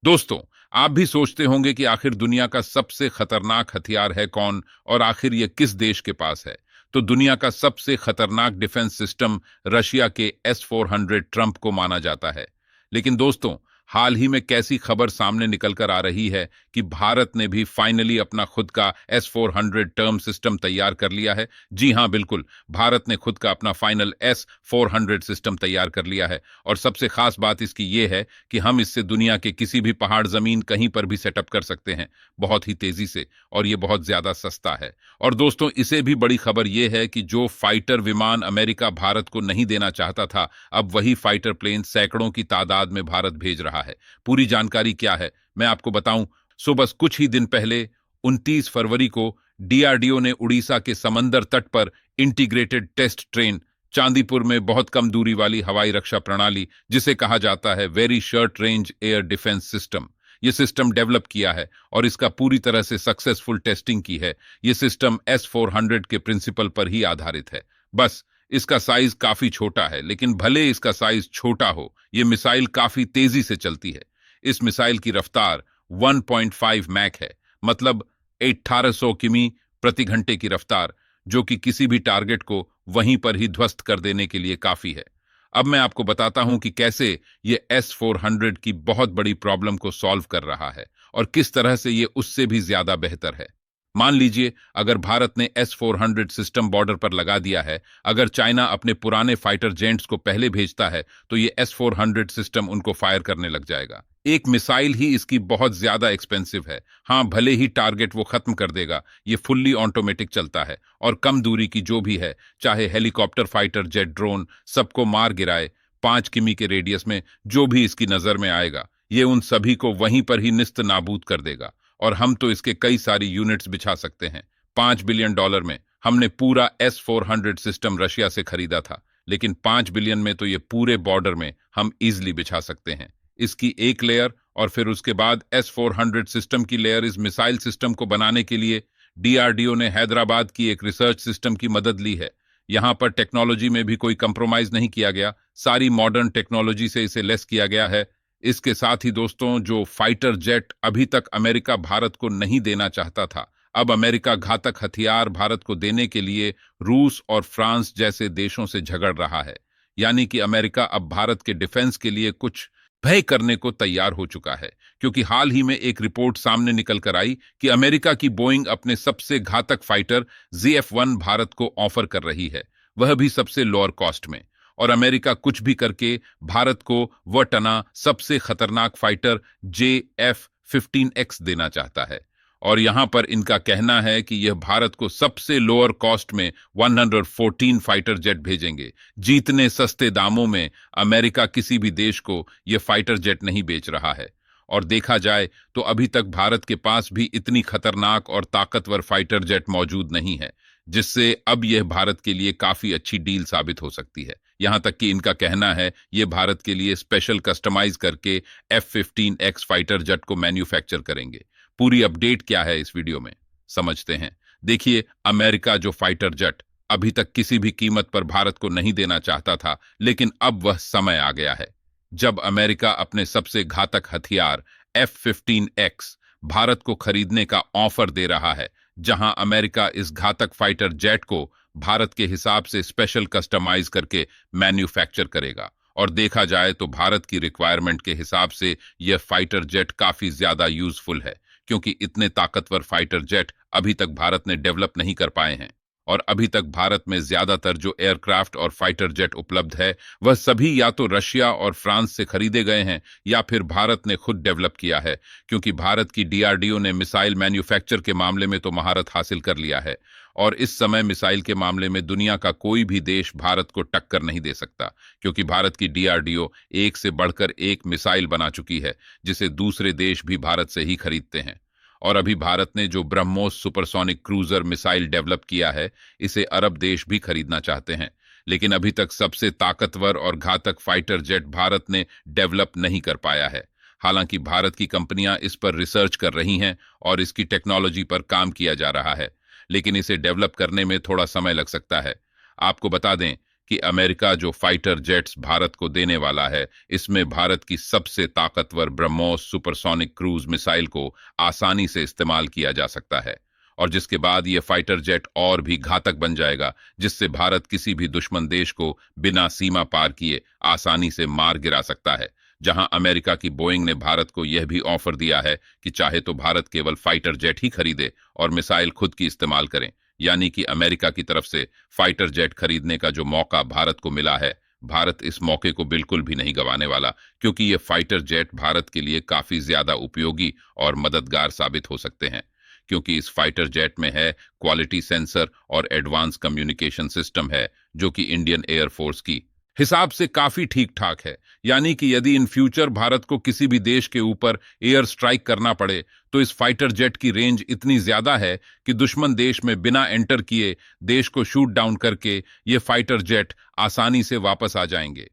दोस्तों, आप भी सोचते होंगे कि आखिर दुनिया का सबसे खतरनाक हथियार है कौन और आखिर ये किस देश के पास है। तो दुनिया का सबसे खतरनाक डिफेंस सिस्टम रशिया के S-400 ट्रंप को माना जाता है। लेकिन दोस्तों, हाल ही में कैसी खबर सामने निकल कर आ रही है कि भारत ने भी फाइनली अपना खुद का S-400 टर्म सिस्टम तैयार कर लिया है। जी हां, बिल्कुल, भारत ने खुद का अपना फाइनल S-400 सिस्टम तैयार कर लिया है। और सबसे खास बात इसकी यह है कि हम इससे दुनिया के किसी भी पहाड़ जमीन कहीं पर भी सेटअप कर सकते हैं, बहुत ही तेजी से, और ये बहुत ज्यादा सस्ता है। और दोस्तों, इसे भी बड़ी खबर यह है कि जो फाइटर विमान अमेरिका भारत को नहीं देना चाहता था, अब वही फाइटर प्लेन सैकड़ों की तादाद में भारत भेज रहा है। पूरी जानकारी क्या है मैं आपको बताऊं। सो बस कुछ ही दिन पहले 29 फरवरी को डीआरडीओ ने उड़ीसा के समंदर तट पर इंटीग्रेटेड टेस्ट ट्रेन चांदीपुर में बहुत कम दूरी वाली हवाई रक्षा प्रणाली, जिसे कहा जाता है very short range air defence system, यह सिस्टम डेवलप किया है और इसका पूरी तरह से सक्सेसफुल टेस्टिंग की है। यह सिस्टम S-400 के प्रिंसिपल पर ही आधारित है। बस इसका साइज काफी छोटा है, लेकिन भले इसका साइज छोटा हो, यह मिसाइल काफी तेजी से चलती है। इस मिसाइल की रफ्तार 1.5 मैक है, मतलब 1800 किमी प्रति घंटे की रफ्तार, जो कि किसी भी टारगेट को वहीं पर ही ध्वस्त कर देने के लिए काफी है। अब मैं आपको बताता हूं कि कैसे ये S-400 की बहुत बड़ी प्रॉब्लम को सॉल्व कर रहा है और किस तरह से ये उससे भी ज्यादा बेहतर है। मान लीजिए, अगर भारत ने S-400 सिस्टम बॉर्डर पर लगा दिया है, अगर चाइना अपने पुराने फाइटर जेट्स को पहले भेजता है, तो ये S-400 सिस्टम उनको फायर करने लग जाएगा। एक मिसाइल ही इसकी बहुत ज्यादा एक्सपेंसिव है। हां, भले ही टारगेट वो खत्म कर देगा, ये फुल्ली ऑटोमेटिक चलता है और कम दूरी की जो भी है, चाहे हेलीकॉप्टर, फाइटर जेट, ड्रोन, सबको मार गिराए। 5 किमी के रेडियस में जो भी इसकी नजर में आएगा, ये उन सभी को वहीं पर ही निस्त नाबूद कर देगा। और हम तो इसके कई सारी यूनिट्स बिछा सकते हैं। $5 बिलियन में हमने पूरा S-400 सिस्टम रशिया से खरीदा था, लेकिन 5 बिलियन में तो ये पूरे बॉर्डर में हम इजिली बिछा सकते हैं। इसकी एक लेयर और फिर उसके बाद S-400 सिस्टम की लेयर इस मिसाइल सिस्टम को बनाने के लिए डीआरडीओ ने हैदराबाद की एक रिसर्च सिस्टम की मदद ली है। यहां पर टेक्नोलॉजी में भी कोई कंप्रोमाइज नहीं किया गया, सारी मॉडर्न टेक्नोलॉजी से इसे लेस किया गया है। इसके साथ ही दोस्तों, जो फाइटर जेट अभी तक अमेरिका भारत को नहीं देना चाहता था, अब अमेरिका घातक हथियार भारत को देने के लिए रूस और फ्रांस जैसे देशों से झगड़ रहा है। यानी कि अमेरिका अब भारत के डिफेंस के लिए कुछ भय करने को तैयार हो चुका है, क्योंकि हाल ही में एक रिपोर्ट सामने निकल कर आई कि अमेरिका की बोइंग अपने सबसे घातक फाइटर ZF-1 भारत को ऑफर कर रही है, वह भी सबसे लोअर कॉस्ट में। और अमेरिका कुछ भी करके भारत को वह टना सबसे खतरनाक फाइटर JF-15X देना चाहता है। और यहां पर इनका कहना है कि यह भारत को सबसे लोअर कॉस्ट में 114 फाइटर जेट भेजेंगे। जीतने सस्ते दामों में अमेरिका किसी भी देश को यह फाइटर जेट नहीं बेच रहा है। और देखा जाए तो अभी तक भारत के पास भी इतनी खतरनाक और ताकतवर फाइटर जेट मौजूद नहीं है, जिससे अब यह भारत के लिए काफी अच्छी डील साबित हो सकती है। यहां तक कि इनका कहना है यह भारत के लिए स्पेशल कस्टमाइज करके F-15X फाइटर जेट को मैन्युफैक्चर करेंगे। पूरी अपडेट क्या है इस वीडियो में समझते हैं। देखिए, अमेरिका जो फाइटर जेट अभी तक किसी भी कीमत पर भारत को नहीं देना चाहता था, लेकिन अब वह समय आ गया है जब अमेरिका अपने सबसे घातक हथियार F-15X भारत को खरीदने का ऑफर दे रहा है, जहां अमेरिका इस घातक फाइटर जेट को भारत के हिसाब से स्पेशल कस्टमाइज करके मैन्युफैक्चर करेगा। और देखा जाए तो भारत की रिक्वायरमेंट के हिसाब से यह फाइटर जेट काफी ज्यादा यूजफुल है, क्योंकि इतने ताकतवर फाइटर जेट अभी तक भारत ने डेवलप नहीं कर पाए हैं। और अभी तक भारत में ज्यादातर जो एयरक्राफ्ट और फाइटर जेट उपलब्ध है, वह सभी या तो रशिया और फ्रांस से खरीदे गए हैं या फिर भारत ने खुद डेवलप किया है, क्योंकि भारत की डीआरडीओ ने मिसाइल मैन्युफैक्चर के मामले में तो महारत हासिल कर लिया है। और इस समय मिसाइल के मामले में दुनिया का कोई भी देश भारत को टक्कर नहीं दे सकता, क्योंकि भारत की डीआरडीओ एक से बढ़कर एक मिसाइल बना चुकी है, जिसे दूसरे देश भी भारत से ही खरीदते हैं। और अभी भारत ने जो BrahMos supersonic cruiser missile develop किया है, इसे अरब देश भी खरीदना चाहते हैं। लेकिन अभी तक सबसे ताकतवर और घातक फाइटर जेट भारत ने डेवलप नहीं कर पाया है। हालांकि भारत की कंपनियां इस पर रिसर्च कर रही हैं और इसकी टेक्नोलॉजी पर काम किया जा रहा है, लेकिन इसे डेवलप करने में थोड़ा समय लग सकता है। आपको बता दें कि अमेरिका जो फाइटर जेट्स भारत को देने वाला है, इसमें भारत की सबसे ताकतवर ब्रह्मोस सुपरसोनिक क्रूज मिसाइल को आसानी से इस्तेमाल किया जा सकता है, और जिसके बाद यह फाइटर जेट और भी घातक बन जाएगा, जिससे भारत किसी भी दुश्मन देश को बिना सीमा पार किए आसानी से मार गिरा सकता है। जहां अमेरिका की बोइंग ने भारत को यह भी ऑफर दिया है कि चाहे तो भारत केवल फाइटर जेट ही खरीदे और मिसाइल खुद की इस्तेमाल करें, यानी कि अमेरिका की तरफ से फाइटर जेट खरीदने का जो मौका भारत को मिला है, भारत इस मौके को बिल्कुल भी नहीं गंवाने वाला, क्योंकि ये फाइटर जेट भारत के लिए काफी ज्यादा उपयोगी और मददगार साबित हो सकते हैं, क्योंकि इस फाइटर जेट में है क्वालिटी सेंसर और एडवांस कम्युनिकेशन सिस्टम है, जो कि इंडियन एयरफोर्स की हिसाब से काफी ठीक ठाक है। यानी कि यदि इन फ्यूचर भारत को किसी भी देश के ऊपर एयर स्ट्राइक करना पड़े, तो इस फाइटर जेट की रेंज इतनी ज्यादा है कि दुश्मन देश में बिना एंटर किए देश को शूट डाउन करके ये फाइटर जेट आसानी से वापस आ जाएंगे।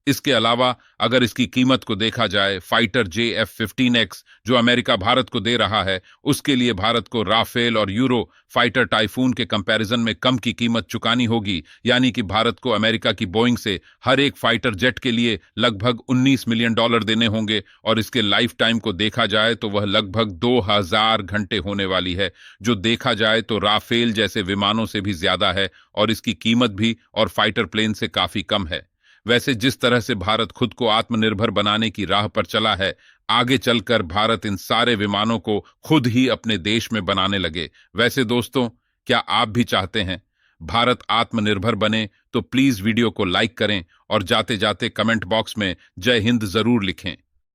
इसके अलावा अगर इसकी कीमत को देखा जाए, फाइटर JF-15X जो अमेरिका भारत को दे रहा है, उसके लिए भारत को राफेल और यूरो फाइटर टाइफून के कंपैरिजन में कम की कीमत चुकानी होगी। यानी कि भारत को अमेरिका की बोइंग से हर एक फाइटर जेट के लिए लगभग $19 मिलियन देने होंगे, और इसके लाइफ टाइम को देखा जाए तो वह लगभग 2000 घंटे होने वाली है, जो देखा जाए तो राफेल जैसे विमानों से भी ज्यादा है, और इसकी कीमत भी और फाइटर प्लेन से काफी कम है। वैसे जिस तरह से भारत खुद को आत्मनिर्भर बनाने की राह पर चला है, आगे चलकर भारत इन सारे विमानों को खुद ही अपने देश में बनाने लगे। वैसे दोस्तों, क्या आप भी चाहते हैं भारत आत्मनिर्भर बने? तो प्लीज वीडियो को लाइक करें और जाते जाते कमेंट बॉक्स में जय हिंद जरूर लिखें।